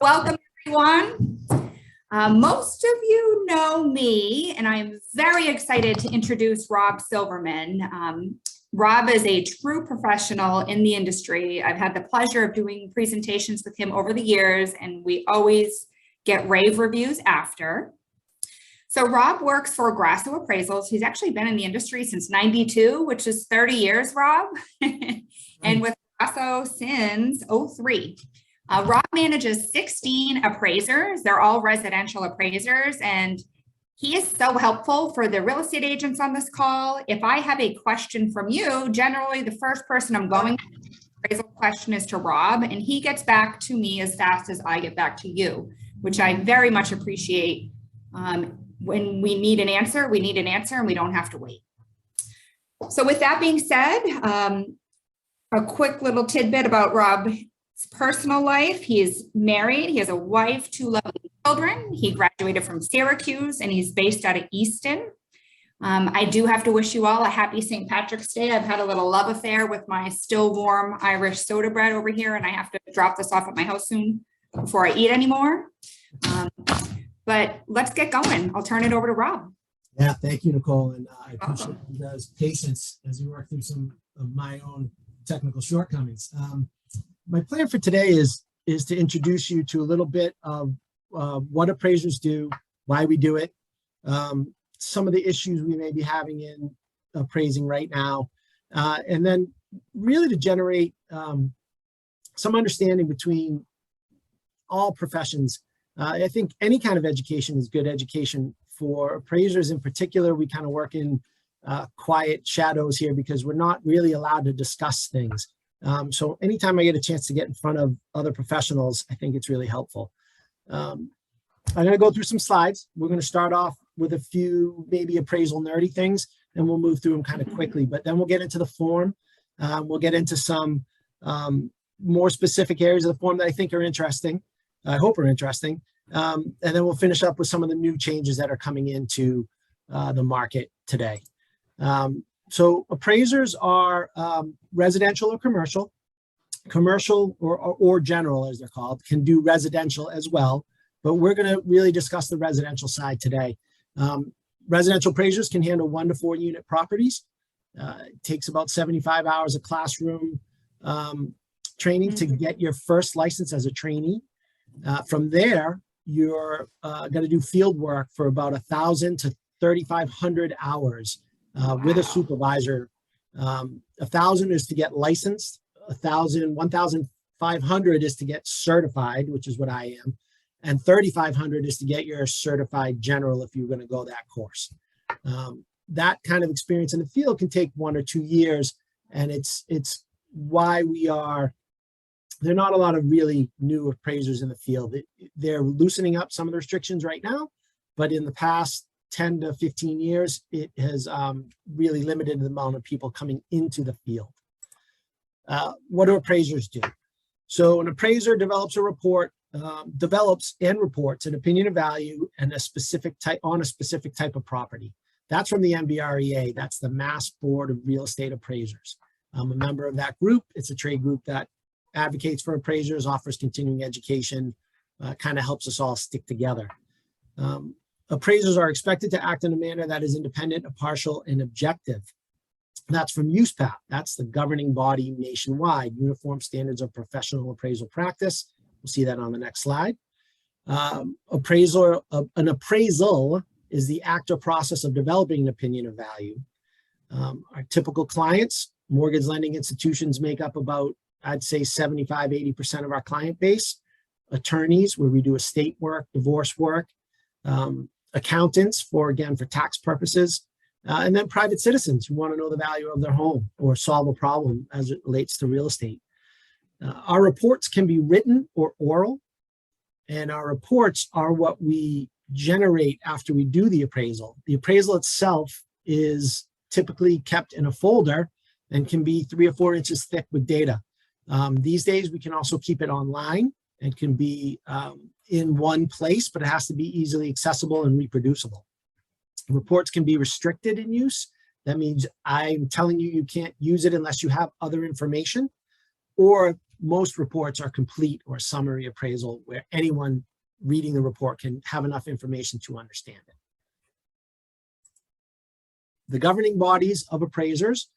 Welcome, everyone. Most of you know me, and I'm very excited to introduce Rob Silverman. Rob is a true professional in the industry. I've had the pleasure of doing presentations with him over the years, and we always get rave reviews after. So Rob works for Grasso Appraisals. He's actually been in the industry since '92, which is 30 years, Rob, and with Grasso since '03. Rob manages 16 appraisers. They're all residential appraisers, and he is so helpful for the real estate agents on this call. If I have a question from you, generally the first person I'm going to appraisal question is to Rob, and he gets back to me as fast as I get back to you, which I very much appreciate. When we need an answer, and we don't have to wait. So with that being said, a quick little tidbit about Rob's personal life. He is married. He has a wife, 2 lovely children. He graduated from Syracuse, and he's based out of Easton. I do have to wish you all a happy St. Patrick's Day. I've had a little love affair with my still warm Irish soda bread over here, and I have to drop this off at my house soon before I eat anymore. But let's get going. I'll turn it over to Rob. Yeah, thank you, Nicole. And I appreciate you guys' patience as we work through some of my own technical shortcomings. My plan for today is to introduce you to a little bit of what appraisers do, why we do it, some of the issues we may be having in appraising right now, and then really to generate some understanding between all professions. I think any kind of education is good education. For appraisers in particular, we kind of work in quiet shadows here because we're not really allowed to discuss things. So anytime I get a chance to get in front of other professionals, I think it's really helpful. I'm going to go through some slides. We're going to start off with a few maybe appraisal nerdy things, and we'll move through them kind of quickly. But then we'll get into the form. We'll get into some more specific areas of the form that I think are interesting. I hope are interesting. And then we'll finish up with some of the new changes that are coming into the market today. So appraisers are residential or commercial or general as they're called, can do residential as well, but we're going to really discuss the residential side today. Residential appraisers can handle 1 to 4 unit properties. It takes about 75 hours of classroom training to get your first license as a trainee. From there, you're going to do field work for about 1,000 to 3,500 hours with a supervisor. 1,000 is to get licensed. 1,500 is to get certified, which is what I am, and 3,500 is to get your certified general if you're going to go that course. That kind of experience in the field can take 1 or 2 years, and it's why there are not a lot of really new appraisers in the field. They're loosening up some of the restrictions right now, but in the past 10 to 15 years, it has really limited the amount of people coming into the field. What do appraisers do? So an appraiser develops a report, develops and reports an opinion of value and a specific type of property. That's from the MBREA. That's the Mass Board of Real Estate Appraisers. I'm a member of that group. It's a trade group that advocates for appraisers, offers continuing education, kind of helps us all stick together. Appraisers are expected to act in a manner that is independent, impartial, and objective. That's from USPAP. That's the governing body nationwide, Uniform Standards of Professional Appraisal Practice. We'll see that on the next slide. An appraisal is the act or process of developing an opinion of value. Our typical clients, mortgage lending institutions make up about, I'd say 75, 80% of our client base. Attorneys, where we do estate work, divorce work, accountants for tax purposes, and then private citizens who want to know the value of their home or solve a problem as it relates to real estate. Our reports can be written or oral, and our reports are what we generate after we do the appraisal. The appraisal itself is typically kept in a folder and can be 3 or 4 inches thick with data. These days, we can also keep it online and can be in one place, but it has to be easily accessible and reproducible. Reports can be restricted in use. That means I'm telling you, you can't use it unless you have other information, or most reports are complete or summary appraisal where anyone reading the report can have enough information to understand it. The governing bodies of appraisers,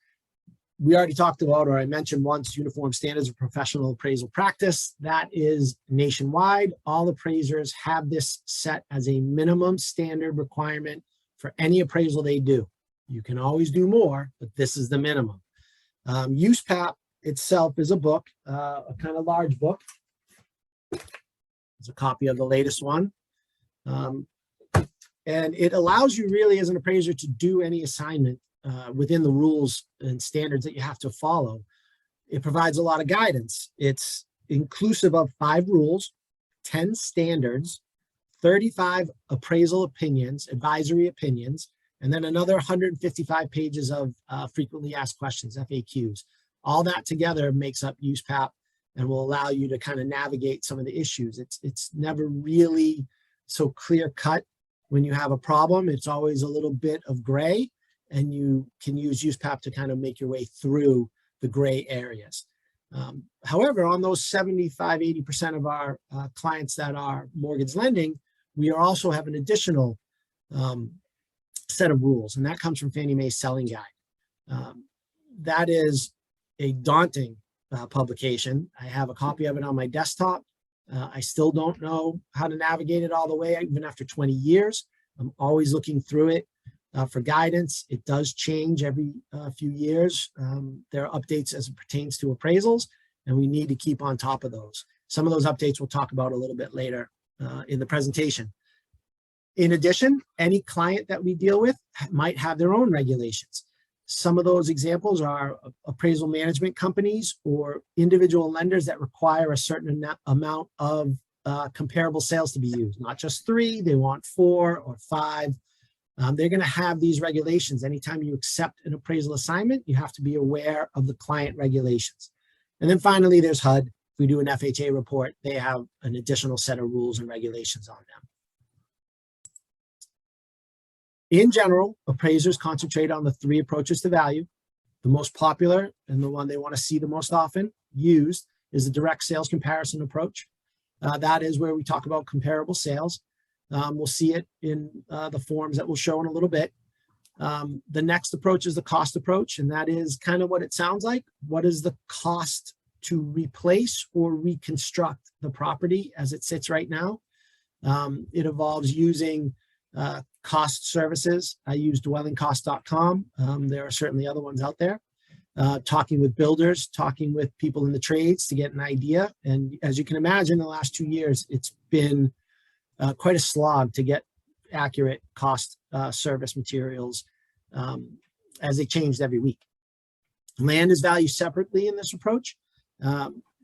we already talked about, or I mentioned once, Uniform Standards of Professional Appraisal Practice. That is nationwide. All appraisers have this set as a minimum standard requirement for any appraisal they do. You can always do more, but this is the minimum. USPAP itself is a book, a kind of large book. It's a copy of the latest one. And it allows you really as an appraiser to do any assignment within the rules and standards that you have to follow. It provides a lot of guidance. It's inclusive of 5 rules, 10 standards, 35 appraisal opinions, advisory opinions, and then another 155 pages of frequently asked questions, FAQs. All that together makes up USPAP and will allow you to kind of navigate some of the issues. It's never really so clear cut. When you have a problem, it's always a little bit of gray, and you can use USPAP to kind of make your way through the gray areas. However, on those 75–80% of our clients that are mortgage lending, we also have an additional set of rules, and that comes from Fannie Mae's Selling Guide. That is a daunting publication. I have a copy of it on my desktop. I still don't know how to navigate it all the way, even after 20 years. I'm always looking through it for guidance. It does change every few years. There are updates as it pertains to appraisals, and we need to keep on top of those. Some of those updates we'll talk about a little bit later in the presentation. In addition, any client that we deal with might have their own regulations. Some of those examples are appraisal management companies or individual lenders that require a certain amount of comparable sales to be used, not just 3, they want 4 or 5. They're going to have these regulations. Anytime you accept an appraisal assignment, you have to be aware of the client regulations. And then finally, there's HUD. If we do an FHA report, they have an additional set of rules and regulations on them. In general, appraisers concentrate on the 3 approaches to value. The most popular and the one they want to see the most often used is the direct sales comparison approach. That is where we talk about comparable sales. We'll see it in the forms that we'll show in a little bit. The next approach is the cost approach, and that is kind of what it sounds like. What is the cost to replace or reconstruct the property as it sits right now? It involves using cost services. I use dwellingcost.com. There are certainly other ones out there. Talking with builders, talking with people in the trades to get an idea. And as you can imagine, in the last 2 years, it's been quite a slog to get accurate cost service materials as they changed every week. Land is valued separately in this approach.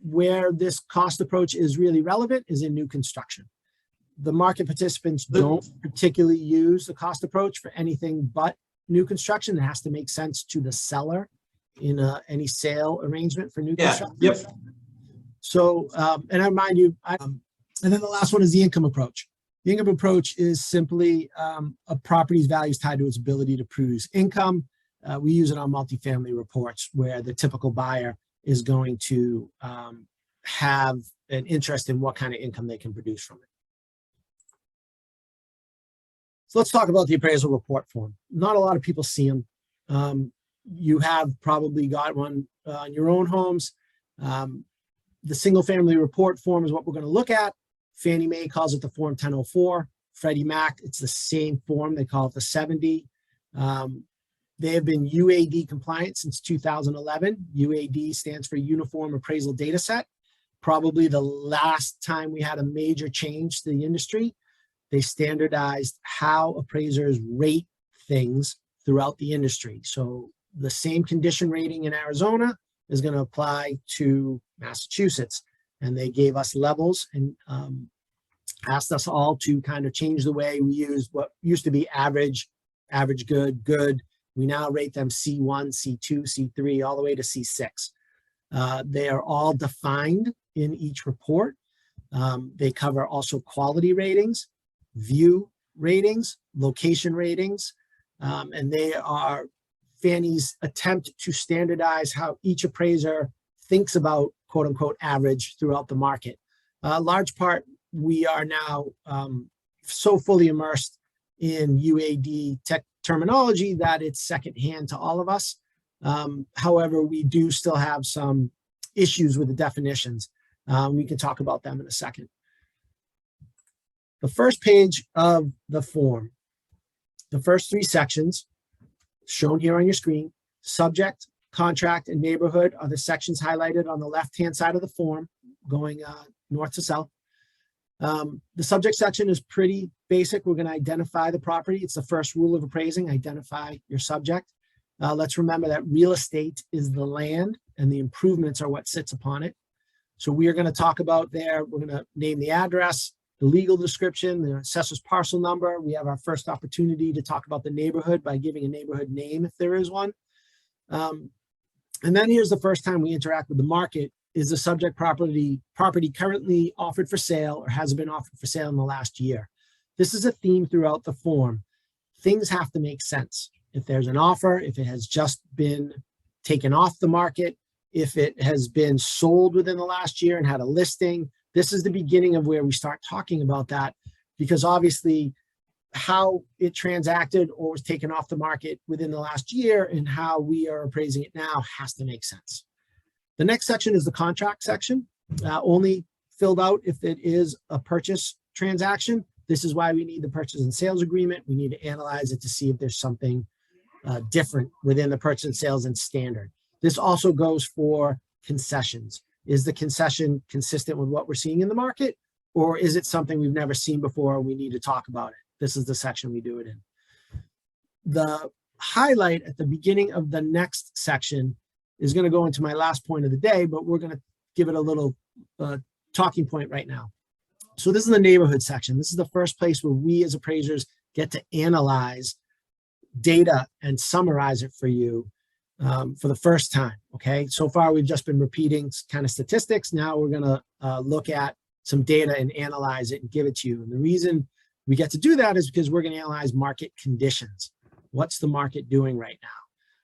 Where this cost approach is really relevant is in new construction. The market participants don't particularly use the cost approach for anything but new construction. It has to make sense to the seller in any sale arrangement for new construction. Yep. So, and I remind you, and then the last one is the income approach. The income approach is simply a property's value is tied to its ability to produce income. We use it on multifamily reports where the typical buyer is going to have an interest in what kind of income they can produce from it. So let's talk about the appraisal report form. Not a lot of people see them. You have probably got one on your own homes. The single family report form is what we're going to look at. Fannie Mae calls it the Form 1004. Freddie Mac, it's the same form. They call it the 70. They have been UAD compliant since 2011. UAD stands for Uniform Appraisal Data Set. Probably the last time we had a major change to the industry. They standardized how appraisers rate things throughout the industry. So the same condition rating in Arizona is going to apply to Massachusetts. And they gave us levels and asked us all to kind of change the way we use what used to be average, average good, good. We now rate them C1, C2, C3, all the way to C6. They are all defined in each report. They cover also quality ratings, view ratings, location ratings, and they are Fannie's attempt to standardize how each appraiser thinks about quote unquote average throughout the market. Large part, we are now so fully immersed in UAD tech terminology that it's secondhand to all of us. However, we do still have some issues with the definitions. We can talk about them in a second. The first page of the form, the first 3 sections shown here on your screen, subject, contract, and neighborhood are the sections highlighted on the left-hand side of the form going north to south. The subject section is pretty basic. We're going to identify the property. It's the first rule of appraising, identify your subject. Let's remember that real estate is the land and the improvements are what sits upon it. So we are going to talk about there, we're going to name the address, the legal description, the assessor's parcel number. We have our first opportunity to talk about the neighborhood by giving a neighborhood name if there is one. And then here's the first time we interact with the market. Is the subject property currently offered for sale or has been offered for sale in the last year? This is a theme throughout the form. Things have to make sense. If there's an offer, if it has just been taken off the market, if it has been sold within the last year and had a listing, this is the beginning of where we start talking about that, because obviously how it transacted or was taken off the market within the last year and how we are appraising it now has to make sense. The next section is the contract section, only filled out if it is a purchase transaction. This is why we need the purchase and sales agreement. We need to analyze it to see if there's something different within the purchase and sales and standard. This also goes for concessions. Is the concession consistent with what we're seeing in the market, or is it something we've never seen before and we need to talk about it? This is the section we do it in. The highlight at the beginning of the next section is going to go into my last point of the day, but we're going to give it a little talking point right now. So this is the neighborhood section. This is the first place where we as appraisers get to analyze data and summarize it for you for the first time, okay? So far, we've just been repeating kind of statistics. Now we're gonna look at some data and analyze it and give it to you. And the reason we get to do that is because we're gonna analyze market conditions. What's the market doing right now?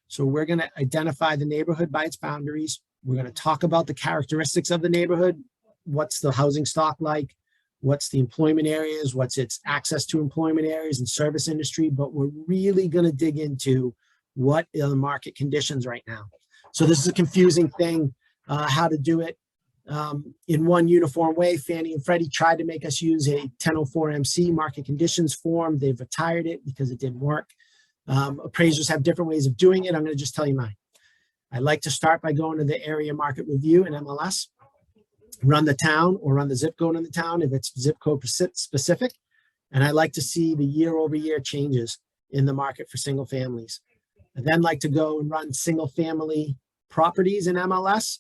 So we're gonna identify the neighborhood by its boundaries. We're gonna talk about the characteristics of the neighborhood. What's the housing stock like? What's the employment areas? What's its access to employment areas and service industry? But we're really gonna dig into what are the market conditions right now. So this is a confusing thing, how to do it in one uniform way. Fannie and Freddie tried to make us use a 1004 MC market conditions form. They've retired it because it didn't work. Appraisers have different ways of doing it. I'm going to just tell you mine. I like to start by going to the area market review in MLS, run the town or run the zip code in the town if it's zip code specific. And I like to see the year over year changes in the market for single families. I then like to go and run single family properties in MLS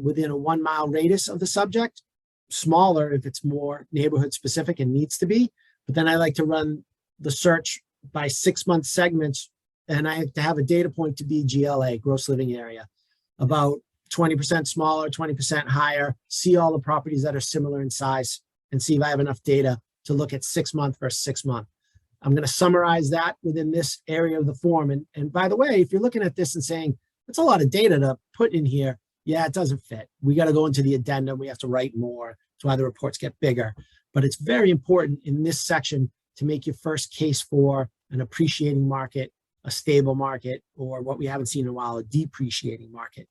within a 1 mile radius of the subject, smaller if it's more neighborhood specific and needs to be. But then I like to run the search by 6 month segments, and I have to have a data point to be GLA, gross living area, about 20% smaller, 20% higher, see all the properties that are similar in size and see if I have enough data to look at 6 month versus 6 month. I'm going to summarize that within this area of the form. And by the way, if you're looking at this and saying, it's a lot of data to put in here, yeah, it doesn't fit. We got to go into the addendum. We have to write more. That's why the reports get bigger. But it's very important in this section to make your first case for an appreciating market, a stable market, or what we haven't seen in a while, a depreciating market.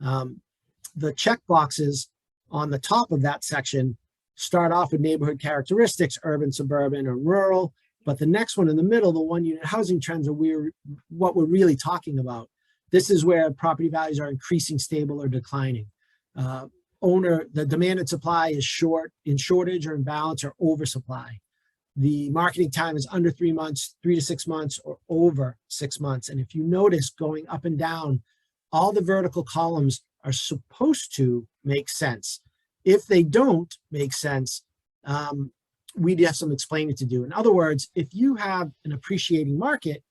The check boxes on the top of that section start off with neighborhood characteristics, urban, suburban, or rural. But the next one in the middle, the 1 unit housing trends, are what we're really talking about. This is where property values are increasing, stable, or declining. The demand and supply is in shortage or imbalance or oversupply. The marketing time is under 3 months, 3 to 6 months, or over 6 months. And if you notice going up and down, all the vertical columns are supposed to make sense. If they don't make sense, we have some explaining to do. In other words, if you have an appreciating market,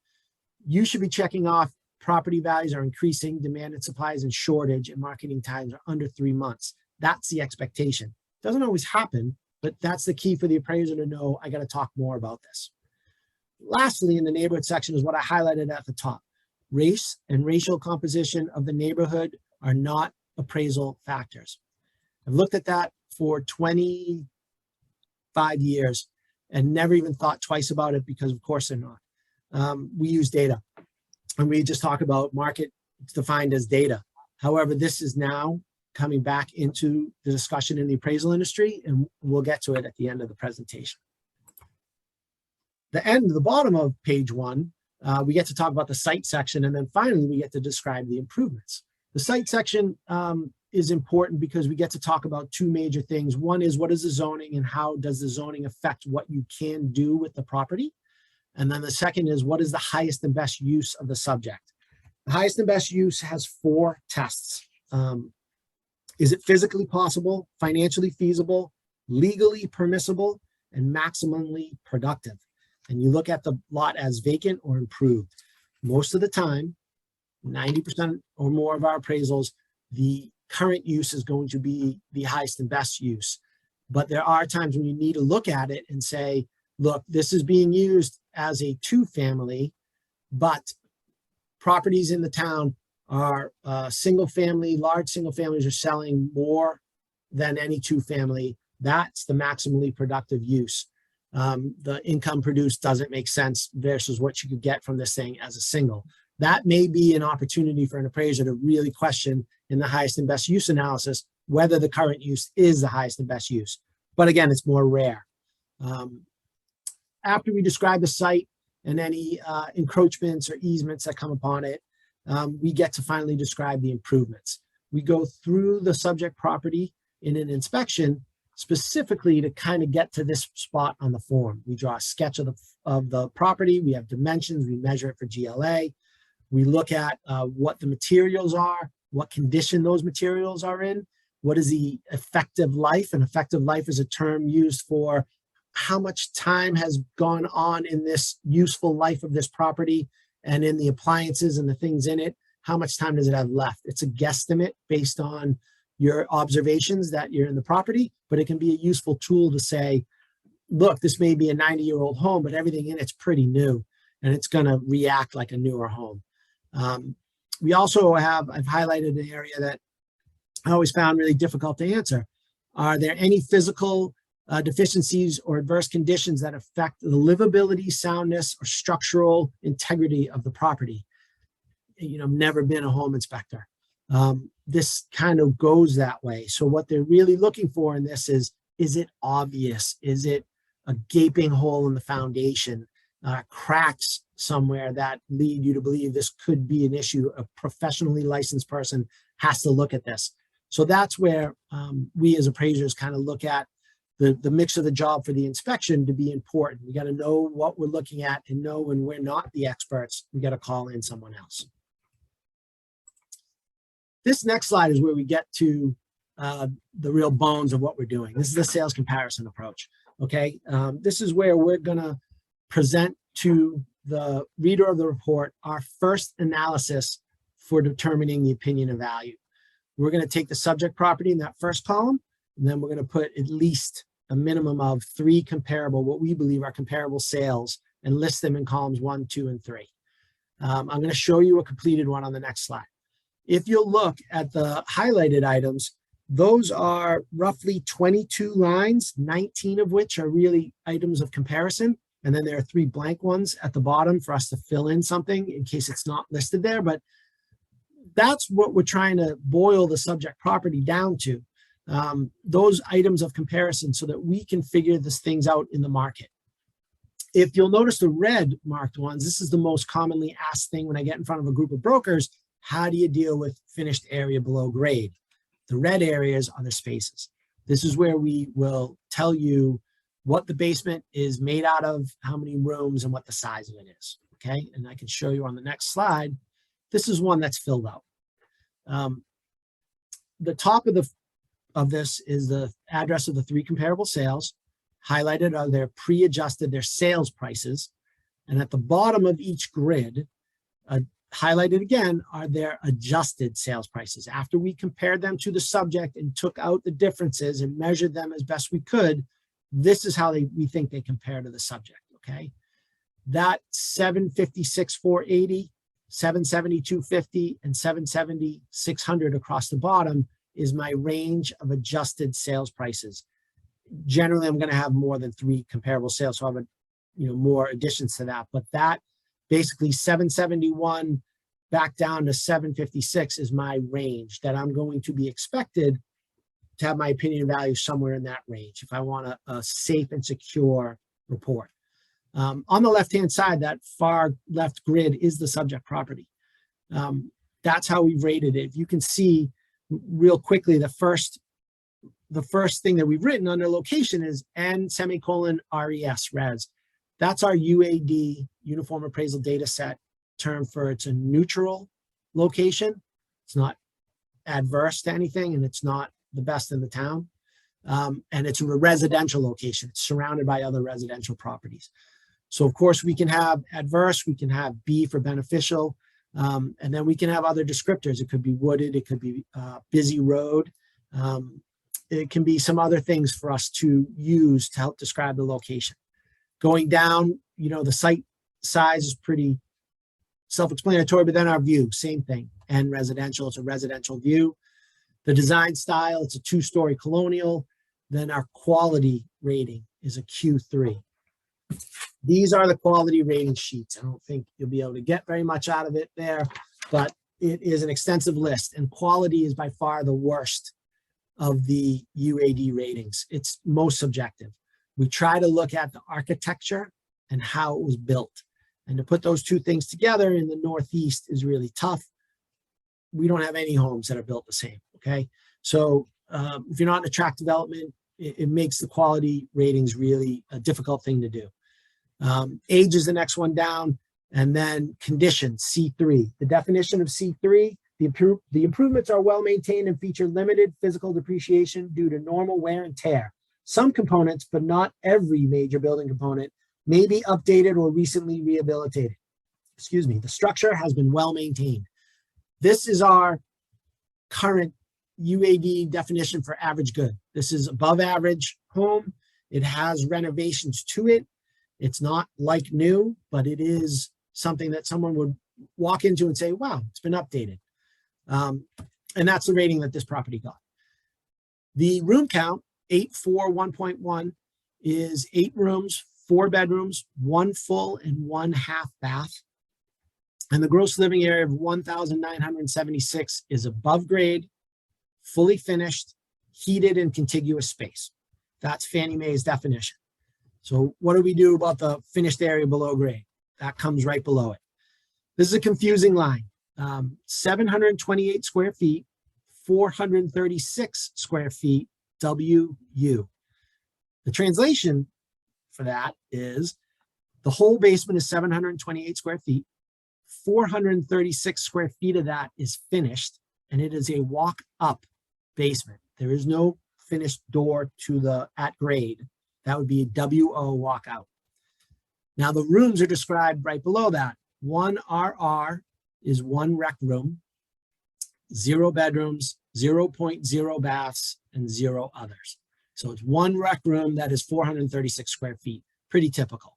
you should be checking off property values are increasing, demand and supply is in shortage, and marketing times are under 3 months. That's the expectation. Doesn't always happen, but that's the key for the appraiser to know, I got to talk more about this. Lastly, in the neighborhood section is what I highlighted at the top. Race and racial composition of the neighborhood are not appraisal factors. I've looked at that for 25 years and never even thought twice about it because of course they're not. We use data and we just talk about market defined as data. However, this is now coming back into the discussion in the appraisal industry, and we'll get to it at the end of the presentation. The bottom of page 1, we get to talk about the site section, and then finally we get to describe the improvements. The site section is important because we get to talk about two major things. One is what is the zoning and how does the zoning affect what you can do with the property? And then the second is what is the highest and best use of the subject? The highest and best use has 4 tests. Is it physically possible, financially feasible, legally permissible, and maximally productive? And you look at the lot as vacant or improved. Most of the time, 90% or more of our appraisals, the current use is going to be the highest and best use. But there are times when you need to look at it and say, look, this is being used as a 2-family, but properties in the town are single family, large single families are selling more than any 2-family. That's the maximally productive use. The income produced doesn't make sense versus what you could get from this thing as a single. That may be an opportunity for an appraiser to really question in the highest and best use analysis whether the current use is the highest and best use. But again, it's more rare. After we describe the site and any encroachments or easements that come upon it, we get to finally describe the improvements. We go through the subject property in an inspection specifically to kind of get to this spot on the form. We draw a sketch of the property. We have dimensions. We measure it for GLA. We look at what the materials are, what condition those materials are in, what is the effective life. And effective life is a term used for how much time has gone on in this useful life of this property and in the appliances and the things in it. How much time does it have left? It's a guesstimate based on your observations that you're in the property, but it can be a useful tool to say, look, this may be a 90-year-old home, but everything in it's pretty new and it's going to react like a newer home. We also have, I've highlighted an area that I always found really difficult to answer. Are there any physical deficiencies or adverse conditions that affect the livability, soundness, or structural integrity of the property? You know, I've never been a home inspector. This kind of goes that way. So what they're really looking for in this is it obvious? Is it a gaping hole in the foundation? Cracks somewhere that lead you to believe this could be an issue? A professionally licensed person has to look at this. So that's where we as appraisers kind of look at the mix of the job for the inspection to be important. We got to know what we're looking at and know when we're not the experts, we got to call in someone else. This next slide is where we get to the real bones of what we're doing. This is the sales comparison approach. Okay, this is where we're going to present to the reader of the report our first analysis for determining the opinion of value. We're going to take the subject property in that first column, and then we're going to put at least a minimum of 3 comparable, what we believe are comparable sales, and list them in columns 1, 2, and 3. I'm going to show you a completed one on the next slide. If you look at the highlighted items, those are roughly 22 lines, 19 of which are really items of comparison. And then there are 3 blank ones at the bottom for us to fill in something in case it's not listed there. But that's what we're trying to boil the subject property down to, those items of comparison so that we can figure these things out in the market. If you'll notice the red marked ones, this is the most commonly asked thing when I get in front of a group of brokers. How do you deal with finished area below grade? The red areas are the spaces. This is where we will tell you what the basement is made out of, how many rooms, and what the size of it is. Okay, and I can show you on the next slide. This is one that's filled out. The top of this is the address of the 3 comparable sales. Highlighted are their pre-adjusted, their sales prices. And at the bottom of each grid, highlighted again, are their adjusted sales prices. After we compared them to the subject and took out the differences and measured them as best we could, this is how we think they compare to the subject, okay? That 756,480 770, 250, and 770, 600 across the bottom is my range of adjusted sales prices. Generally, I'm going to have more than 3 comparable sales, so I have more additions to that. But that basically 771 back down to 756 is my range that I'm going to be expected to have my opinion value somewhere in that range if I want a safe and secure report. On the left-hand side, that far left grid is the subject property. That's how we've rated it. You can see real quickly the first thing that we've written under location is N:(RES res. That's our UAD, Uniform Appraisal Data Set term for it's a neutral location. It's not adverse to anything, and it's not the best in the town. And it's a residential location. It's surrounded by other residential properties. So of course we can have adverse, we can have B for beneficial, and then we can have other descriptors. It could be wooded, it could be busy road. It can be some other things for us to use to help describe the location. Going down, the site size is pretty self-explanatory, but then our view, same thing. And residential, it's a residential view. The design style, it's a 2-story colonial. Then our quality rating is a Q3. These are the quality rating sheets. I don't think you'll be able to get very much out of it there, but it is an extensive list, and quality is by far the worst of the UAD ratings. It's most subjective. We try to look at the architecture and how it was built. And to put those two things together in the Northeast is really tough. We don't have any homes that are built the same, okay? So if you're not in a tract development, it makes the quality ratings really a difficult thing to do. Age is the next one down, and then conditions, C3. The definition of C3, the improvements are well maintained and feature limited physical depreciation due to normal wear and tear. Some components, but not every major building component, may be updated or recently rehabilitated. Excuse me, the structure has been well maintained. This is our current UAD definition for average good. This is above average home. It has renovations to it. It's not like new, but it is something that someone would walk into and say, wow, it's been updated. And that's the rating that this property got. The room count, 841.1, is 8 rooms, 4 bedrooms, 1 full and 1 half bath. And the gross living area of 1,976 is above grade, fully finished, heated, and contiguous space. That's Fannie Mae's definition. So what do we do about the finished area below grade? That comes right below it. This is a confusing line. 728 square feet, 436 square feet, WU. The translation for that is the whole basement is 728 square feet. 436 square feet of that is finished, and it is a walk-up basement. There is no finished door to the at grade. That would be a WO walkout. Now the rooms are described right below that. 1 RR is 1 rec room, 0 bedrooms, 0.0 baths, and 0 others. So it's 1 rec room that is 436 square feet, pretty typical.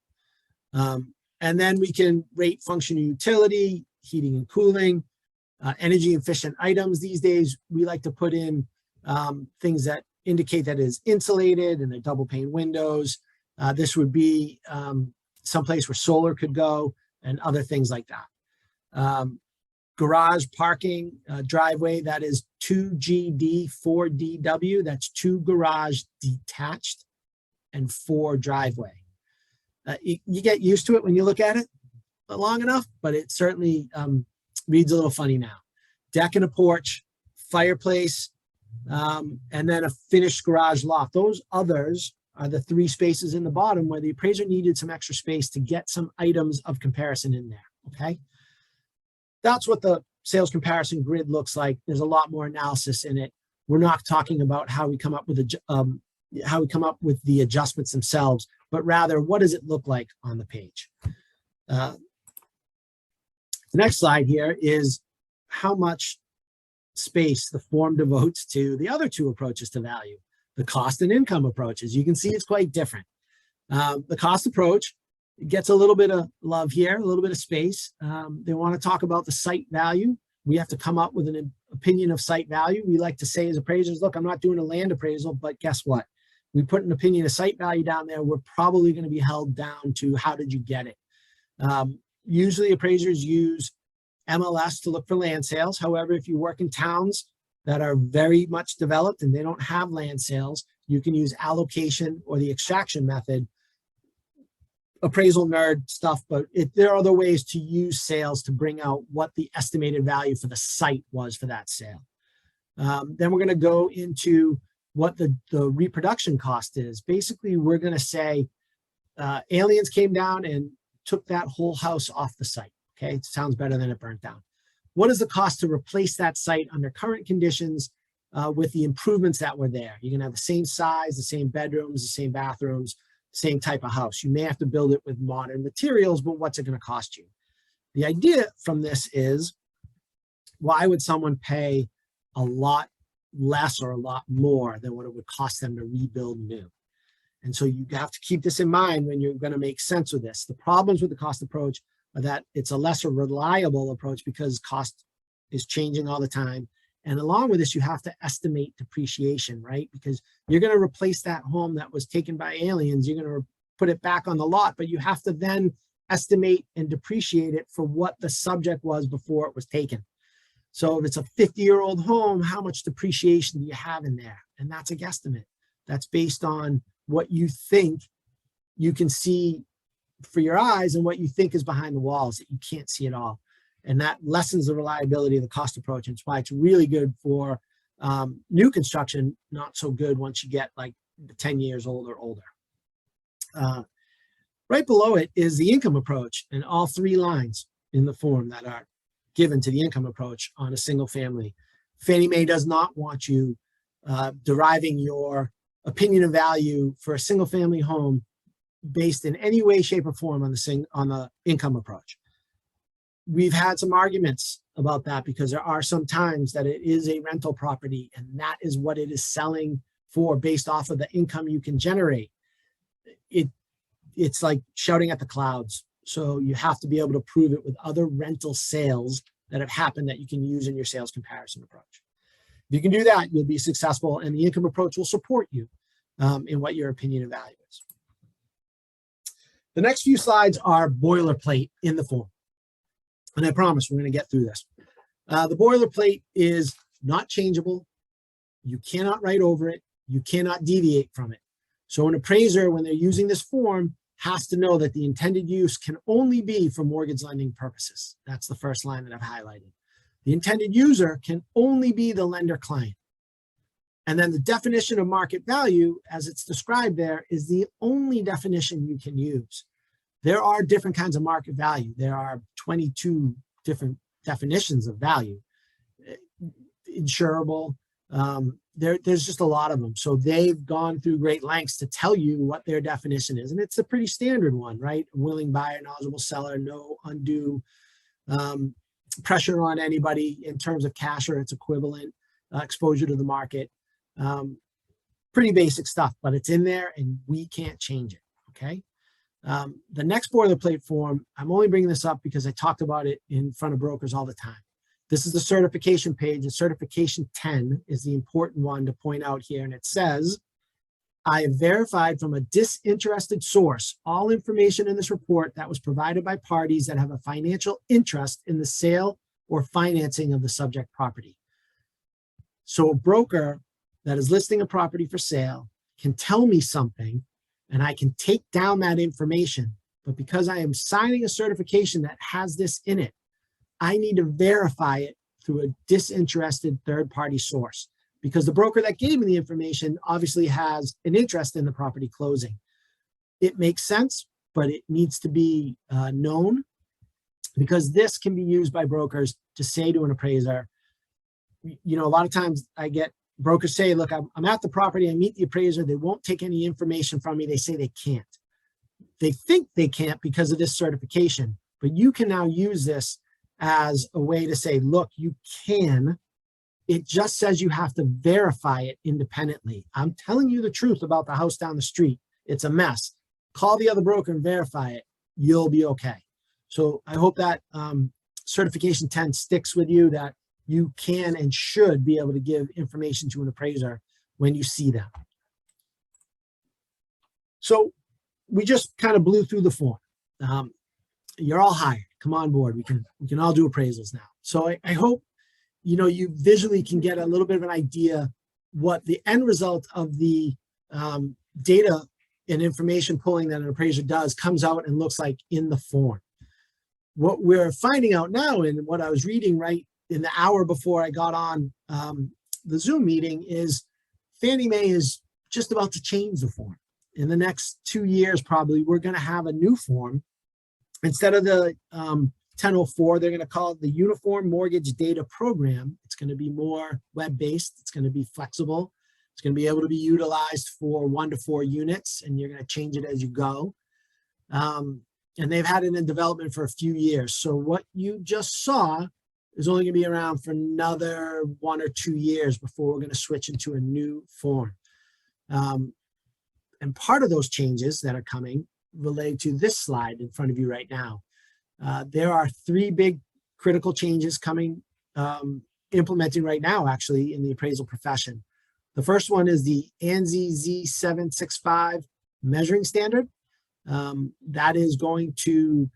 And then we can rate function and utility, heating and cooling, energy efficient items. These days, we like to put in things that indicate that it is insulated and they're double pane windows. This would be someplace where solar could go and other things like that. Garage parking, driveway, that is 2GD, 4DW. That's 2 garage detached and 4 driveway. You get used to it when you look at it long enough, but it certainly reads a little funny now. Deck and a porch, fireplace, and then a finished garage loft. Those others are the 3 spaces in the bottom where the appraiser needed some extra space to get some items of comparison in there, okay? That's what the sales comparison grid looks like. There's a lot more analysis in it. We're not talking about how we come up with the adjustments themselves, but rather what does it look like on the page. The next slide here is how much space the form devotes to the other 2 approaches to value, the cost and income approaches. You can see it's quite different. The cost approach It gets a little bit of love here, a little bit of space. They want to talk about the site value. We have to come up with an opinion of site value. We like to say as appraisers, look, I'm not doing a land appraisal, but guess what? We put an opinion of site value down there. We're probably going to be held down to how did you get it? Usually appraisers use MLS to look for land sales. However, if you work in towns that are very much developed and they don't have land sales, you can use allocation or the extraction method. Appraisal nerd stuff, but there are other ways to use sales to bring out what the estimated value for the site was for that sale. Then we're going to go into what the reproduction cost is. Basically, we're going to say aliens came down and took that whole house off the site. Okay, it sounds better than it burnt down. What is the cost to replace that site under current conditions with the improvements that were there? You're going to have the same size, the same bedrooms, the same bathrooms, same type of house. You may have to build it with modern materials, but what's it going to cost you? The idea from this is, why would someone pay a lot less or a lot more than what it would cost them to rebuild new? And so you have to keep this in mind when you're going to make sense of this. The problems with the cost approach are that it's a lesser reliable approach because cost is changing all the time. And along with this, you have to estimate depreciation, right? Because you're going to replace that home that was taken by aliens. You're going to put it back on the lot, but you have to then estimate and depreciate it for what the subject was before it was taken. So if it's a 50-year-old home, how much depreciation do you have in there? And that's a guesstimate. That's based on what you think you can see for your eyes and what you think is behind the walls that you can't see at all. And that lessens the reliability of the cost approach. And it's why it's really good for new construction, not so good once you get like 10 years old or older. Right below it is the income approach, and all three lines in the form that are given to the income approach on a single family. Fannie Mae does not want you deriving your opinion of value for a single family home based in any way, shape, or form on the income approach. We've had some arguments about that because there are some times that it is a rental property and that is what it is selling for based off of the income you can generate. It's like shouting at the clouds. So you have to be able to prove it with other rental sales that have happened that you can use in your sales comparison approach. If you can do that, you'll be successful, and the income approach will support you in what your opinion of value is. The next few slides are boilerplate in the form. And I promise we're going to get through this. The boilerplate is not changeable. You cannot write over it. You cannot deviate from it. So an appraiser, when they're using this form, has to know that the intended use can only be for mortgage lending purposes. That's the first line that I've highlighted. The intended user can only be the lender client. And then the definition of market value, as it's described there, is the only definition you can use. There are different kinds of market value. There are 22 different definitions of value. Insurable, there's just a lot of them. So they've gone through great lengths to tell you what their definition is. And it's a pretty standard one, right? A willing buyer, knowledgeable seller, no undue pressure on anybody in terms of cash or its equivalent, exposure to the market. Pretty basic stuff, but it's in there and we can't change it, okay? The next boilerplate form, I'm only bringing this up because I talked about it in front of brokers all the time. This is the certification page, and certification 10 is the important one to point out here. And it says, I have verified from a disinterested source all information in this report that was provided by parties that have a financial interest in the sale or financing of the subject property. So a broker that is listing a property for sale can tell me something and I can take down that information. But because I am signing a certification that has this in it, I need to verify it through a disinterested third-party source, because the broker that gave me the information obviously has an interest in the property closing. It makes sense, but it needs to be known, because this can be used by brokers to say to an appraiser, you know, a lot of times I get brokers say, look, I'm at the property, I meet the appraiser, they won't take any information from me. They say they can't. They think they can't because of this certification, but you can now use this as a way to say, look, you can. It just says you have to verify it independently. I'm telling you the truth about the house down the street. It's a mess. Call the other broker and verify it. you'll be okay. So I hope that certification 10 sticks with you, that you can and should be able to give information to an appraiser when you see them. So we just kind of blew through the form. You're all hired. Come on board. We can all do appraisals now. So I hope you visually can get a little bit of an idea what the end result of the data and information pulling that an appraiser does comes out and looks like in the form. What we're finding out now, and what I was reading right in the hour before I got on the Zoom meeting, is Fannie Mae is just about to change the form. In the next 2 years, probably, we're going to have a new form. Instead of the 1004, they're going to call it the Uniform Mortgage Data Program. It's going to be more web-based. It's going to be flexible. It's going to be able to be utilized for 1 to 4 units, and you're going to change it as you go. And they've had it in development for a few years. So what you just saw is only going to be around for another 1 or 2 years before we're going to switch into a new form. And part of those changes that are coming relate to this slide in front of you right now. There are 3 big critical changes coming, implementing right now, actually, in the appraisal profession. The first one is the ANSI Z765 measuring standard. That is going to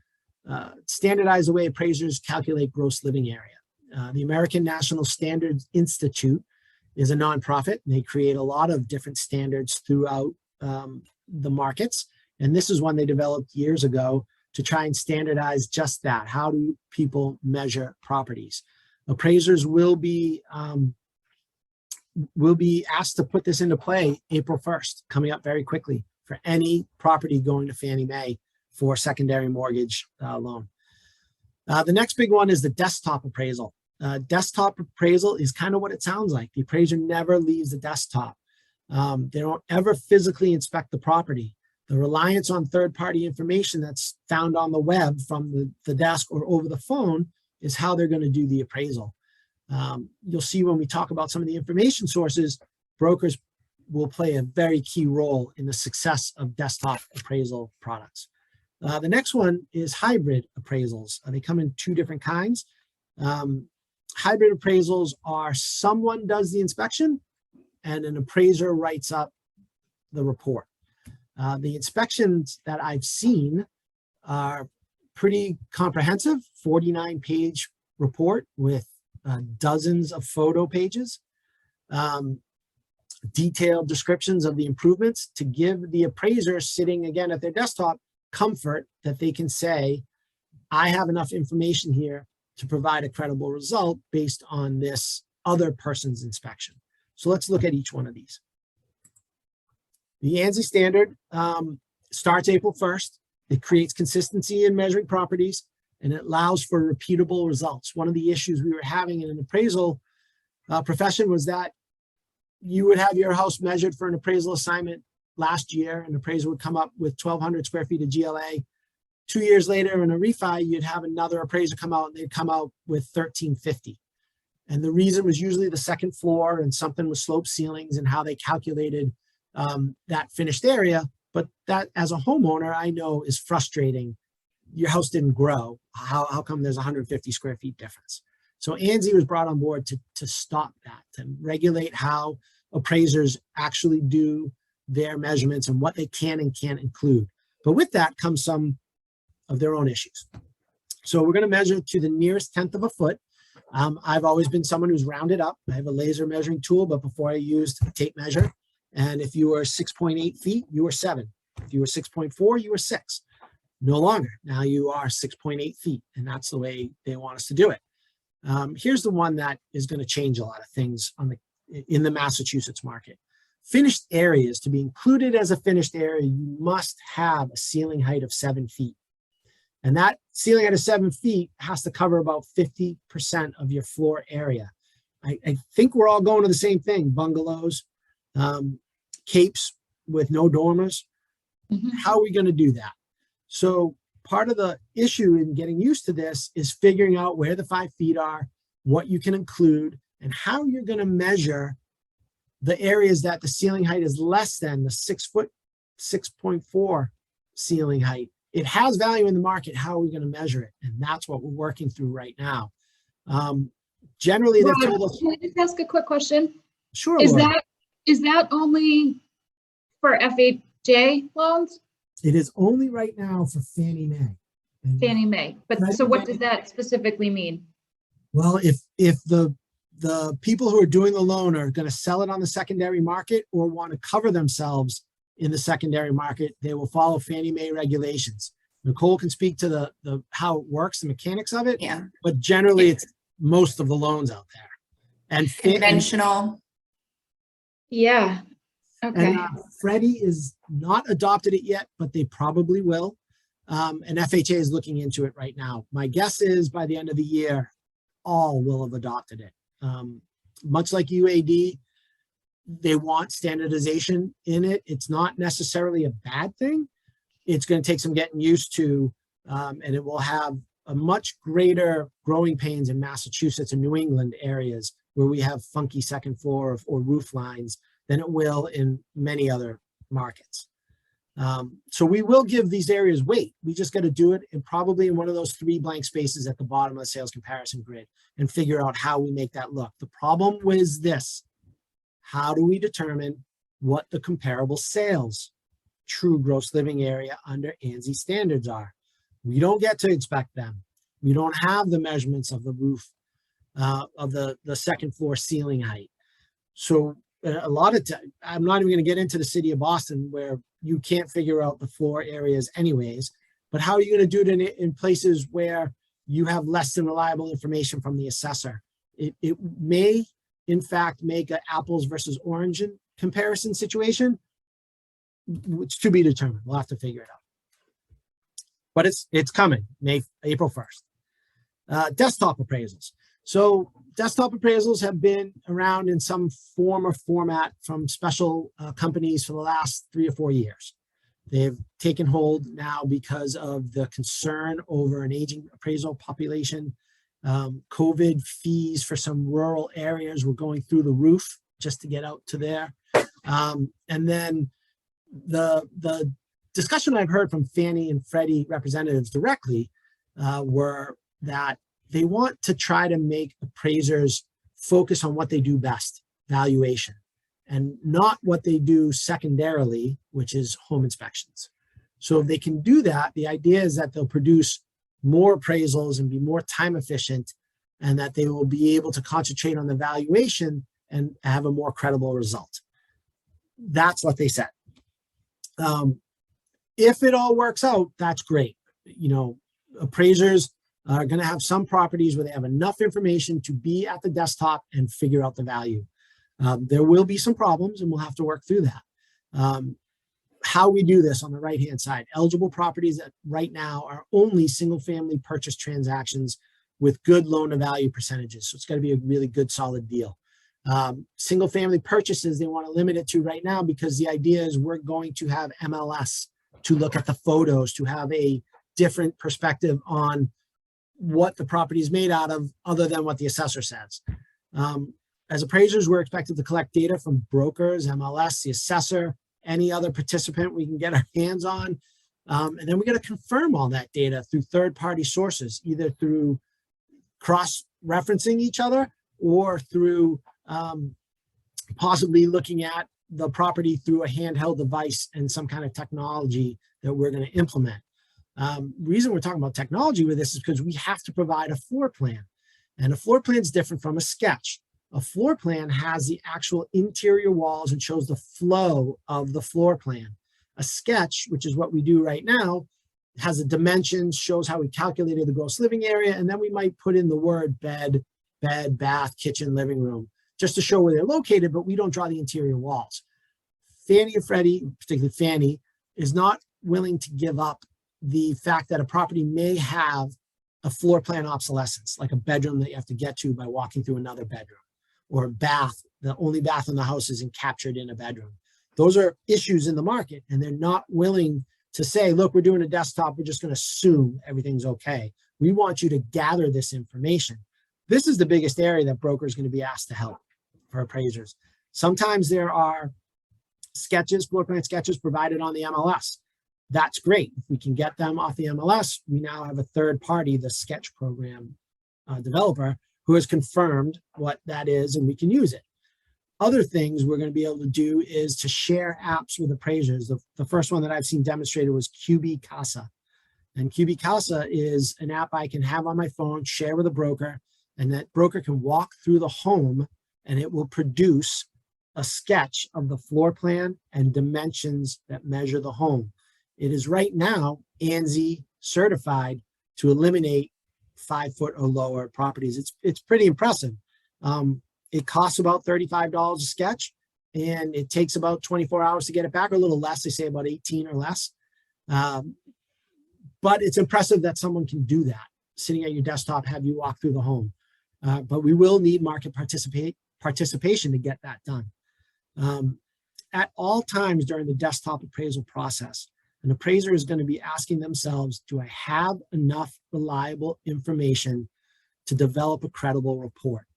standardize the way appraisers calculate gross living area. The American National Standards Institute is a nonprofit, and they create a lot of different standards throughout the markets. And this is one they developed years ago to try and standardize just that. How do people measure properties? Appraisers will be asked to put this into play April 1st, coming up very quickly, for any property going to Fannie Mae for secondary mortgage loan. The next big one is the desktop appraisal. Desktop appraisal is kind of what it sounds like. The appraiser never leaves the desktop. They don't ever physically inspect the property. The reliance on third-party information that's found on the web from the desk or over the phone is how they're going to do the appraisal. You'll see when we talk about some of the information sources, brokers will play a very key role in the success of desktop appraisal products. The next one is hybrid appraisals. They come in 2 different kinds. Hybrid appraisals are someone does the inspection and an appraiser writes up the report. The inspections that I've seen are pretty comprehensive, 49-page report with dozens of photo pages, detailed descriptions of the improvements to give the appraiser sitting again at their desktop comfort that they can say, I have enough information here to provide a credible result based on this other person's inspection. So let's look at each one of these. The ANSI standard starts April 1st. It creates consistency in measuring properties, and it allows for repeatable results. One of the issues we were having in an appraisal profession was that you would have your house measured for an appraisal assignment last year. An appraiser would come up with 1,200 square feet of GLA. 2 years later in a refi, you'd have another appraiser come out and they'd come out with 1,350. And the reason was usually the second floor and something with slope ceilings and how they calculated that finished area. But that, as a homeowner, I know is frustrating. Your house didn't grow. How come there's 150 square feet difference? So ANSI was brought on board to stop that, to regulate how appraisers actually do their measurements and what they can and can't include. But with that comes some of their own issues. So we're going to measure to the nearest 1/10 of a foot. I've always been someone who's rounded up. I have a laser measuring tool, but before I used a tape measure. And if you were 6.8 feet, you were 7. If you were 6.4, you were 6. No longer. Now you are 6.8 feet, and that's the way they want us to do it. Here's the one that is going to change a lot of things in the Massachusetts market. Finished areas, to be included as a finished area, you must have a ceiling height of 7 feet. And that ceiling height of 7 feet has to cover about 50% of your floor area. I think we're all going to the same thing, bungalows, capes with no dormers. How are we going to do that? So part of the issue in getting used to this is figuring out where the 5 feet are, what you can include, and how you're going to measure the areas that the ceiling height is less than the 6 foot, 6.4 ceiling height it has value in the market. How are we going to measure it? And that's what we're working through right now. Generally, they've Rob, told us. can I just ask a quick question? Sure, Is Laura. that only for FHA loans? It is only right now for Fannie Mae. And Fannie Mae. But Freddie so what Mae- does that specifically mean? Well, if the people who are doing the loan are going to sell it on the secondary market or want to cover themselves in the secondary market, they will follow Fannie Mae regulations. Nicole can speak to the how it works, the mechanics of it. Yeah. But generally, it's most of the loans out there. And Conventional. Yeah. Okay. Freddie is not adopted it yet, but they probably will. And FHA is looking into it right now. My guess is by the end of the year, all will have adopted it. Much like UAD, they want standardization in it. It's not necessarily a bad thing. It's going to take some getting used to, and it will have a much greater growing pains in Massachusetts and New England areas where we have funky second floor or roof lines than it will in many other markets. So we will give these areas weight. We just got to do it and probably in one of those 3 blank spaces at the bottom of the sales comparison grid and figure out how we make that look. The problem was this: how do we determine what the comparable sales, true gross living area under ANSI standards are? We don't get to inspect them. We don't have the measurements of the roof, of the second floor ceiling height. So a lot of time, I'm not even going to get into the city of Boston where you can't figure out the floor areas anyways, but how are you going to do it in places where you have less than reliable information from the assessor? It may, in fact, make an apples versus orange comparison situation. It's to be determined. We'll have to figure it out. But it's coming, April 1st. Desktop appraisals. So desktop appraisals have been around in some form or format from special companies for the last 3 or 4 years. They've taken hold now because of the concern over an aging appraisal population. COVID fees for some rural areas were going through the roof just to get out to there. And then the discussion I've heard from Fannie and Freddie representatives directly were that they want to try to make appraisers focus on what they do best, valuation, and not what they do secondarily, which is home inspections. So if they can do that, the idea is that they'll produce more appraisals and be more time efficient, and that they will be able to concentrate on the valuation and have a more credible result. That's what they said. If it all works out, that's great. You know, appraisers are going to have some properties where they have enough information to be at the desktop and figure out the value. There will be some problems and we'll have to work through that. How we do this on the right-hand side, eligible properties that right now are only single-family purchase transactions with good loan-to-value percentages. So it's got to be a really good, solid deal. Single-family purchases, they want to limit it to right now because the idea is we're going to have MLS to look at the photos, to have a different perspective on what the property is made out of other than what the assessor says. As appraisers, we're expected to collect data from brokers, MLS, the assessor, any other participant we can get our hands on. And then we got to confirm all that data through third-party sources, either through cross-referencing each other or through possibly looking at the property through a handheld device and some kind of technology that we're going to implement. Reason we're talking about technology with this is because we have to provide a floor plan, and a floor plan is different from a sketch. A floor plan has the actual interior walls and shows the flow of the floor plan. A sketch, which is what we do right now, has the dimensions, shows how we calculated the gross living area, and then we might put in the word bed, bath, kitchen, living room, just to show where they're located, but we don't draw the interior walls. Fannie and Freddie, particularly Fannie, is not willing to give up the fact that a property may have a floor plan obsolescence, like a bedroom that you have to get to by walking through another bedroom, or a bath, the only bath in the house isn't captured in a bedroom. Those are issues in the market, and they're not willing to say, look, we're doing a desktop, we're just going to assume everything's okay. We want you to gather this information. This is the biggest area that brokers are going to be asked to help for appraisers. Sometimes there are sketches, floor plan sketches provided on the MLS. that's great. If we can get them off the MLS, we now have a third party, the sketch program developer, who has confirmed what that is, and we can use it. Other things we're going to be able to do is to share apps with appraisers. The first one that I've seen demonstrated was QB Casa. And QB Casa is an app I can have on my phone, share with a broker, and that broker can walk through the home and it will produce a sketch of the floor plan and dimensions that measure the home. It is right now ANSI certified to eliminate 5 foot or lower properties. It's pretty impressive. It costs about $35 a sketch, and it takes about 24 hours to get it back, or a little less. They say about 18 or less. But it's impressive that someone can do that, sitting at your desktop, have you walk through the home. But we will need market participation to get that done. At all times during the desktop appraisal process, an appraiser is going to be asking themselves, do I have enough reliable information to develop a credible report?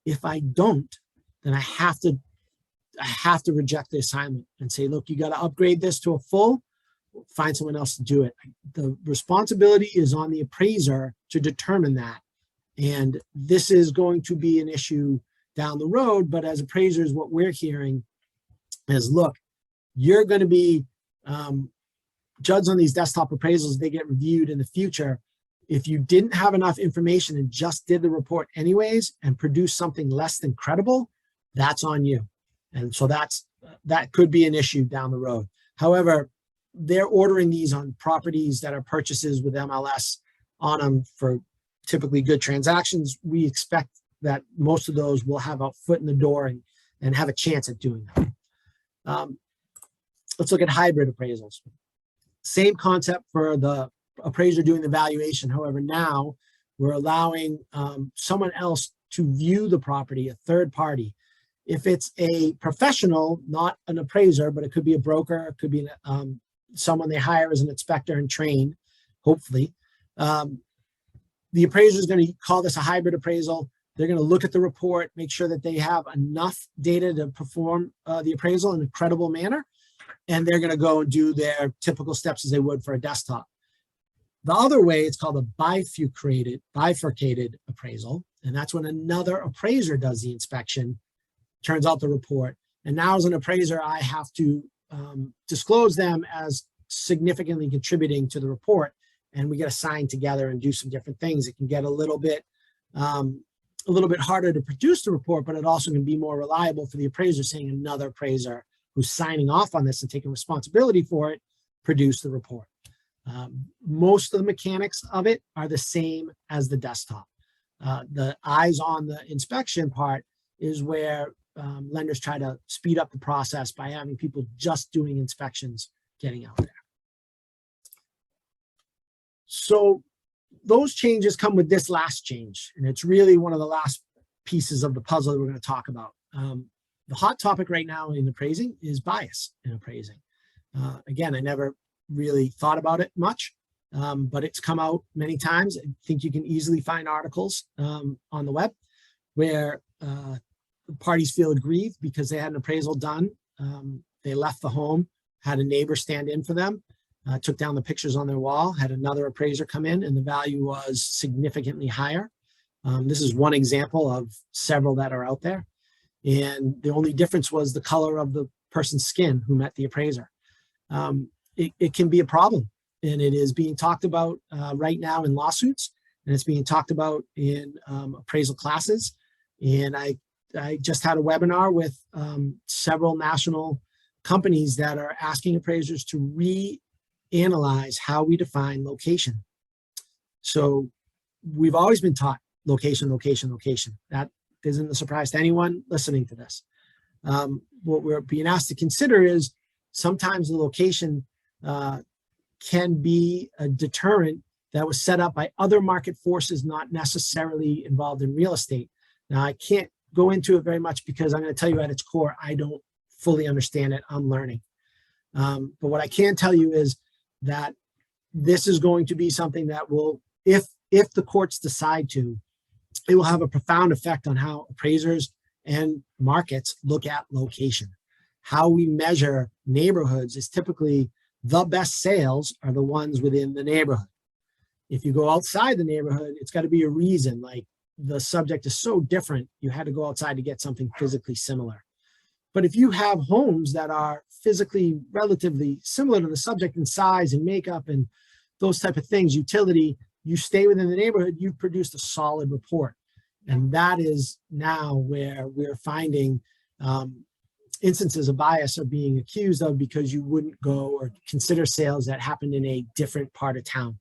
If I don't, then I have to reject the assignment and say, look, you got to upgrade this to a full, find someone else to do it. The responsibility is on the appraiser to determine that. And this is going to be an issue down the road, but as appraisers, what we're hearing is, look, you're going to be judged on these desktop appraisals. They get reviewed in the future. If you didn't have enough information and just did the report anyways and produced something less than credible, that's on you. And so that could be an issue down the road. However, they're ordering these on properties that are purchases with MLS on them for typically good transactions. We expect that most of those will have a foot in the door and have a chance at doing that. Let's look at hybrid appraisals. Same concept for the appraiser doing the valuation. However, now we're allowing someone else to view the property, a third party. If it's a professional, not an appraiser, but it could be a broker, it could be someone they hire as an inspector and train, hopefully. The appraiser is going to call this a hybrid appraisal. They're going to look at the report, make sure that they have enough data to perform the appraisal in a credible manner, and they're going to go and do their typical steps as they would for a desktop. The other way, it's called a bifurcated appraisal, and that's when another appraiser does the inspection, turns out the report, and now as an appraiser, I have to disclose them as significantly contributing to the report, and we get assigned together and do some different things. It can get a little bit harder to produce the report, but it also can be more reliable for the appraiser, saying another appraiser who's signing off on this and taking responsibility for it, produce the report. Most of the mechanics of it are the same as the desktop. The eyes on the inspection part is where lenders try to speed up the process by having people just doing inspections getting out there. So those changes come with this last change, and it's really one of the last pieces of the puzzle that we're going to talk about. The hot topic right now in appraising is bias in appraising. Again, I never really thought about it much, but it's come out many times. I think you can easily find articles on the web where parties feel aggrieved because they had an appraisal done. They left the home, had a neighbor stand in for them, took down the pictures on their wall, had another appraiser come in, and the value was significantly higher. This is one example of several that are out there. And the only difference was the color of the person's skin who met the appraiser. It can be a problem, and it is being talked about right now in lawsuits, and it's being talked about in appraisal classes. And I just had a webinar with several national companies that are asking appraisers to reanalyze how we define location. So we've always been taught location, location, location. That isn't a surprise to anyone listening to this. What we're being asked to consider is sometimes the location can be a deterrent that was set up by other market forces not necessarily involved in real estate. Now, I can't go into it very much because I'm going to tell you at its core, I don't fully understand it. I'm learning. But what I can tell you is that this is going to be something that will, if the courts decide to, it will have a profound effect on how appraisers and markets look at location. How we measure neighborhoods is typically the best sales are the ones within the neighborhood. If you go outside the neighborhood, it's got to be a reason. Like the subject is so different, you had to go outside to get something physically similar. But if you have homes that are physically relatively similar to the subject in size and makeup and those type of things, utility, you stay within the neighborhood, you've produced a solid report. And that is now where we're finding instances of bias are being accused of because you wouldn't go or consider sales that happened in a different part of town.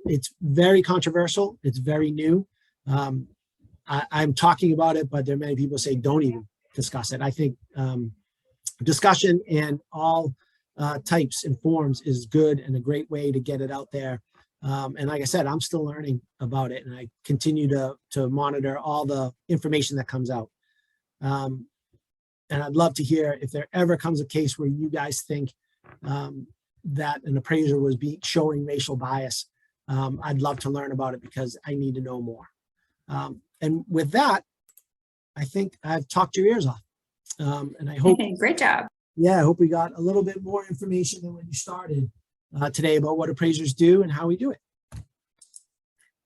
It's very controversial. It's very new. I'm talking about it, but there are many people say don't even discuss it. I think discussion and all types and forms is good and a great way to get it out there. And like I said, I'm still learning about it, and I continue to monitor all the information that comes out. And I'd love to hear if there ever comes a case where you guys think that an appraiser was showing racial bias. I'd love to learn about it because I need to know more. And with that, I think I've talked your ears off. And I hope, Great job. yeah, I hope we got a little bit more information than when you started today about what appraisers do and how we do it.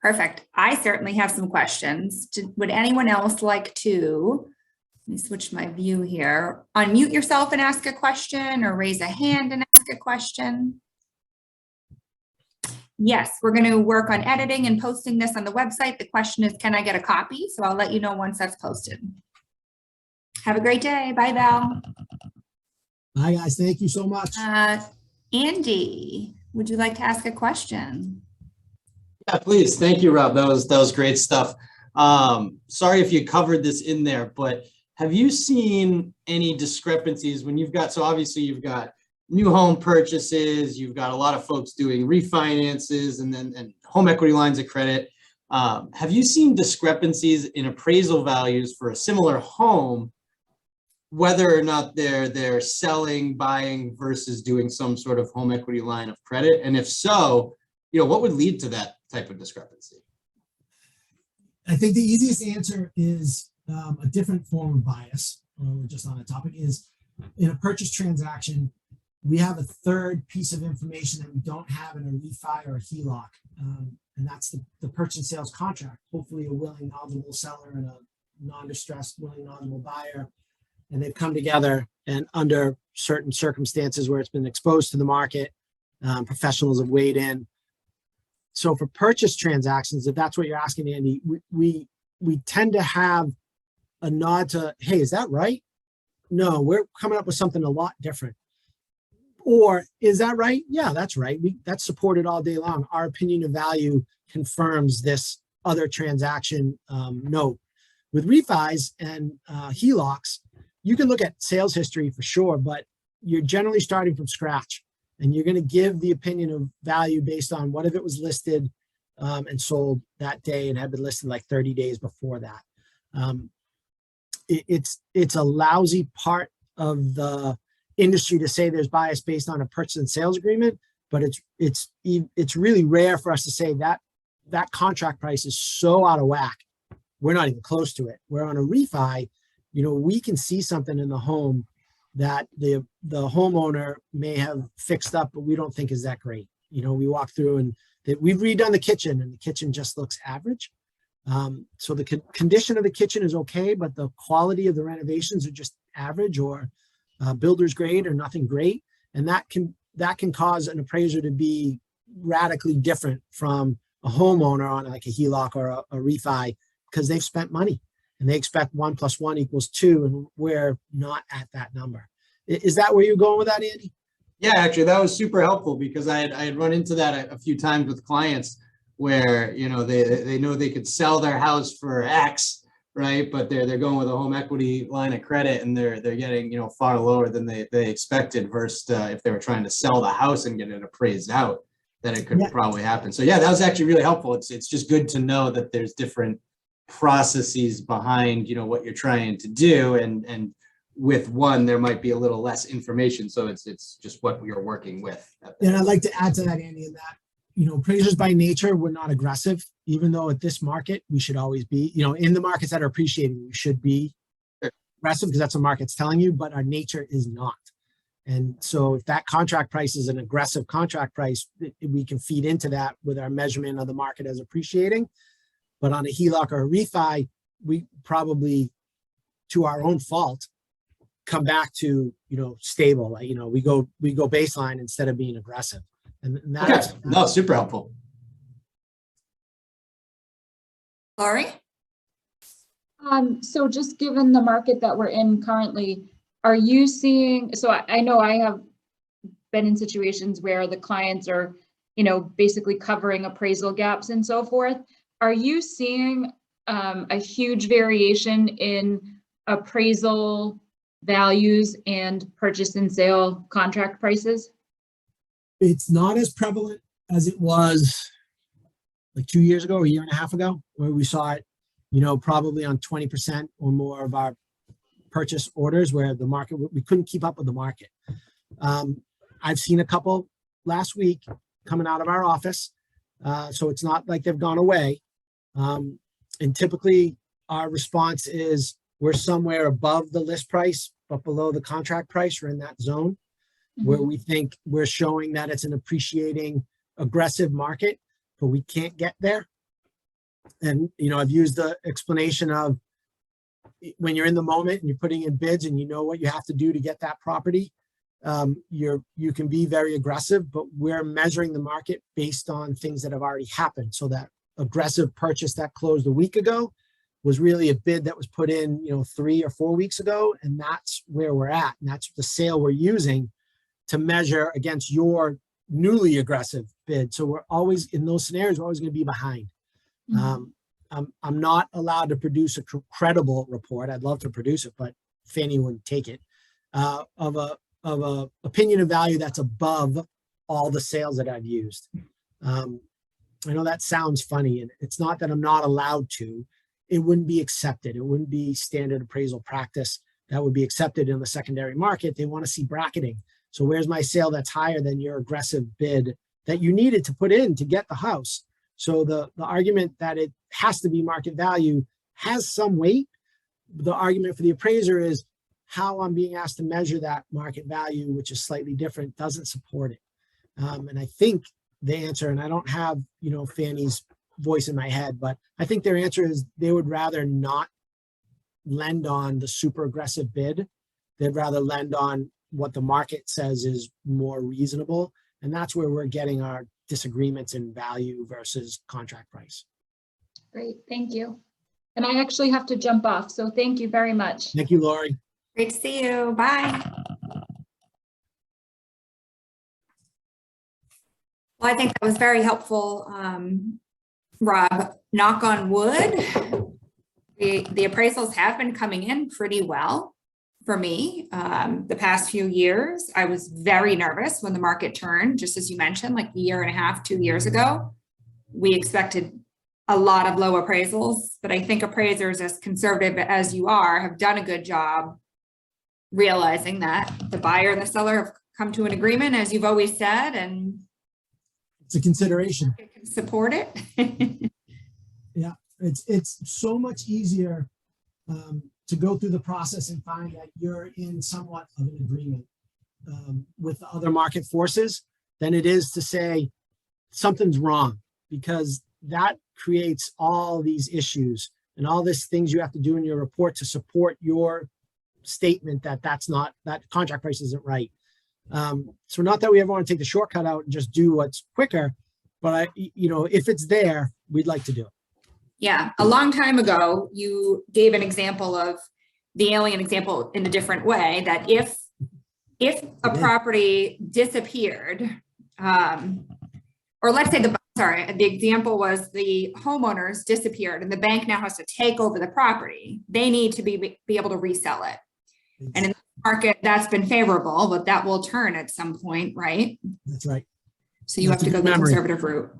Perfect. I certainly have some questions. Would anyone else like to, let me switch my view here, unmute yourself and ask a question, or raise a hand and ask a question? Yes, we're going to work on editing and posting this on the website. The question is, can I get a copy? So I'll let you know once that's posted. Have a great day. Bye, Val. Hi, guys. Thank you so much. Andy, would you like to ask a question? Yeah, please. Thank you, Rob. That was great stuff. Sorry if you covered this in there, but have you seen any discrepancies when you've got, so obviously you've got new home purchases, you've got a lot of folks doing refinances and home equity lines of credit. Have you seen discrepancies in appraisal values for a similar home, whether or not they're selling, buying versus doing some sort of home equity line of credit? And if so, what would lead to that type of discrepancy? I think the easiest answer is a different form of bias. We're just on the topic is in a purchase transaction, we have a third piece of information that we don't have in a refi or a HELOC. And that's the purchase and sales contract. Hopefully a willing, knowledgeable seller and a non-distressed, willing, knowledgeable buyer. And they've come together, and under certain circumstances where it's been exposed to the market, professionals have weighed in. So for purchase transactions, if that's what you're asking, Andy, we tend to have a nod to, hey, is that right? No, we're coming up with something a lot different. Or is that right? Yeah, that's right. That's supported all day long. Our opinion of value confirms this other transaction note. With refis and HELOCs, you can look at sales history for sure, but you're generally starting from scratch, and you're going to give the opinion of value based on what if it was listed and sold that day and had been listed like 30 days before that. It's a lousy part of the industry to say there's bias based on a purchase and sales agreement, but it's really rare for us to say that that contract price is so out of whack, we're not even close to it. Where on a refi, we can see something in the home that the homeowner may have fixed up, but we don't think is that great. We walk through and we've redone the kitchen, and the kitchen just looks average. So the condition of the kitchen is okay, but the quality of the renovations are just average or builder's grade or nothing great. And that can cause an appraiser to be radically different from a homeowner on like a HELOC or a refi, because they've spent money and they expect 1 + 1 = 2, and we're not at that number. Is that where you're going with that, Andy? Yeah, actually, that was super helpful, because I had run into that a few times with clients where, they know they could sell their house for X, right? But they're going with a home equity line of credit, and they're getting, far lower than they expected versus if they were trying to sell the house and get it appraised out, then it could probably happen. So yeah, that was actually really helpful. It's just good to know that there's different processes behind, what you're trying to do, and with one, there might be a little less information. So it's just what you're working with. And I'd like to add to that, Andy, in that, appraisers by nature, we're not aggressive, even though at this market, we should always be, in the markets that are appreciating, we should be aggressive because that's what market's telling you, but our nature is not. And so if that contract price is an aggressive contract price, we can feed into that with our measurement of the market as appreciating. But on a HELOC or a refi, we probably, to our own fault, come back to, stable. Like, we go baseline instead of being aggressive. And that's, Okay, no, super helpful. Lori? So just given the market that we're in currently, are you seeing, so I know I have been in situations where the clients are, basically covering appraisal gaps and so forth. Are you seeing a huge variation in appraisal values and purchase and sale contract prices? it's not as prevalent as it was like 2 years ago, a year and a half ago, where we saw it, probably on 20% or more of our purchase orders where the market, we couldn't keep up with the market. I've seen a couple last week coming out of our office. So it's not like they've gone away. And typically our response is we're somewhere above the list price, but below the contract price. We're in that zone where we think we're showing that it's an appreciating aggressive market, but we can't get there. And, I've used the explanation of when you're in the moment and you're putting in bids and you know what you have to do to get that property, you can be very aggressive, but we're measuring the market based on things that have already happened. So that aggressive purchase that closed a week ago was really a bid that was put in, 3 or 4 weeks ago. And that's where we're at. And that's the sale we're using to measure against your newly aggressive bid. So we're always, in those scenarios, we're always going to be behind. I'm not allowed to produce a credible report. I'd love to produce it, but Fannie wouldn't take it, of a opinion of value that's above all the sales that I've used. I know that sounds funny, and it's not that I'm not allowed to. It wouldn't be accepted. It wouldn't be standard appraisal practice that would be accepted in the secondary market. They want to see bracketing. So where's my sale that's higher than your aggressive bid that you needed to put in to get the house? So the argument that it has to be market value has some weight. The argument for the appraiser is how I'm being asked to measure that market value, which is slightly different, doesn't support it. And I think the answer, and I don't have, Fannie's voice in my head, but I think their answer is they would rather not lend on the super aggressive bid. They'd rather lend on what the market says is more reasonable. And that's where we're getting our disagreements in value versus contract price. Great, thank you. And I actually have to jump off, so thank you very much. Thank you, Lori. Great to see you. Bye. Well, I think that was very helpful, Rob. Knock on wood, the appraisals have been coming in pretty well for me. The past few years, I was very nervous when the market turned, just as you mentioned, like a year and a half, 2 years ago. We expected a lot of low appraisals, but I think appraisers, as conservative as you are, have done a good job realizing that the buyer and the seller have come to an agreement, as you've always said, and It's a consideration. you can support it. Yeah, it's so much easier to go through the process and find that you're in somewhat of an agreement with the other market forces than it is to say something's wrong, because that creates all these issues and all these things you have to do in your report to support your statement that that contract price isn't right. So not that we ever want to take the shortcut out and just do what's quicker, but if it's there, we'd like to do it. Yeah, a long time ago, you gave an example of the alien example in a different way, that if a property disappeared, or let's say the example was the homeowners disappeared and the bank now has to take over the property, they need to be able to resell it. And in the market, that's been favorable, but that will turn at some point, right? That's right. So you have to go the conservative route.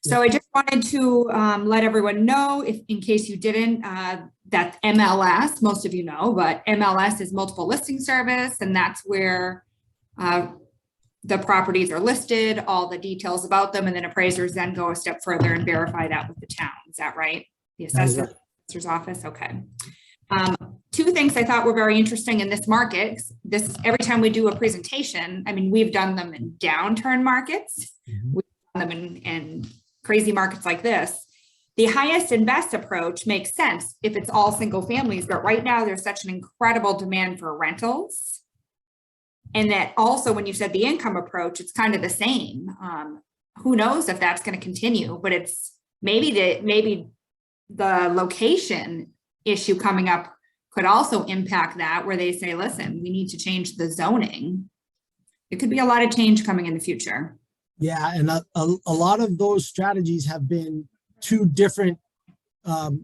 So I just wanted to let everyone know, if in case you didn't, that MLS, most of you know, but MLS is multiple listing service, and that's where the properties are listed, all the details about them, and then appraisers then go a step further and verify that with the town. Is that right? The assessor's office. Okay. two things I thought were very interesting in this market. This, every time we do a presentation, I mean, we've done them in downturn markets. We've done them in crazy markets like this. The highest and best approach makes sense if it's all single families, but right now there's such an incredible demand for rentals. And that also, when you said the income approach, it's kind of the same. Who knows if that's going to continue, but it's maybe the location issue coming up could also impact that, where they say, listen, we need to change the zoning. It could be a lot of change coming in the future. Yeah, and a lot of those strategies have been two different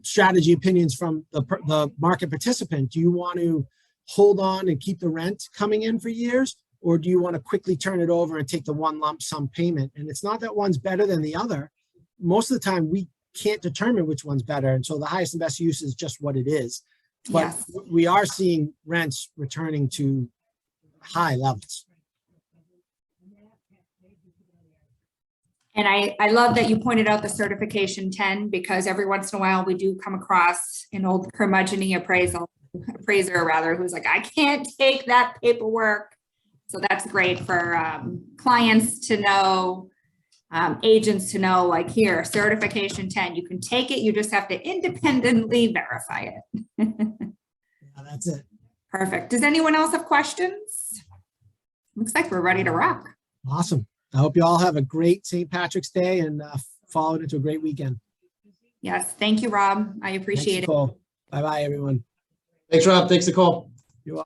strategy opinions from the market participant. Do you want to hold on and keep the rent coming in for years, or do you want to quickly turn it over and take the one lump sum payment? And it's not that one's better than the other. Most of the time, we can't determine which one's better. And so the highest and best use is just what it is. But Yes. we are seeing rents returning to high levels. And I love that you pointed out the certification 10, because every once in a while we do come across an old curmudgeon appraiser rather, who's like, I can't take that paperwork. So that's great for clients to know, agents to know, like, here, certification 10, you can take it, you just have to independently verify it. Yeah, that's it. Perfect. Does anyone else have questions? Looks like we're ready to rock. Awesome. I hope you all have a great St. Patrick's Day and follow it into a great weekend. Yes. Thank you, Rob. I appreciate it. Bye-bye, everyone. Thanks, Rob. Thanks, Nicole.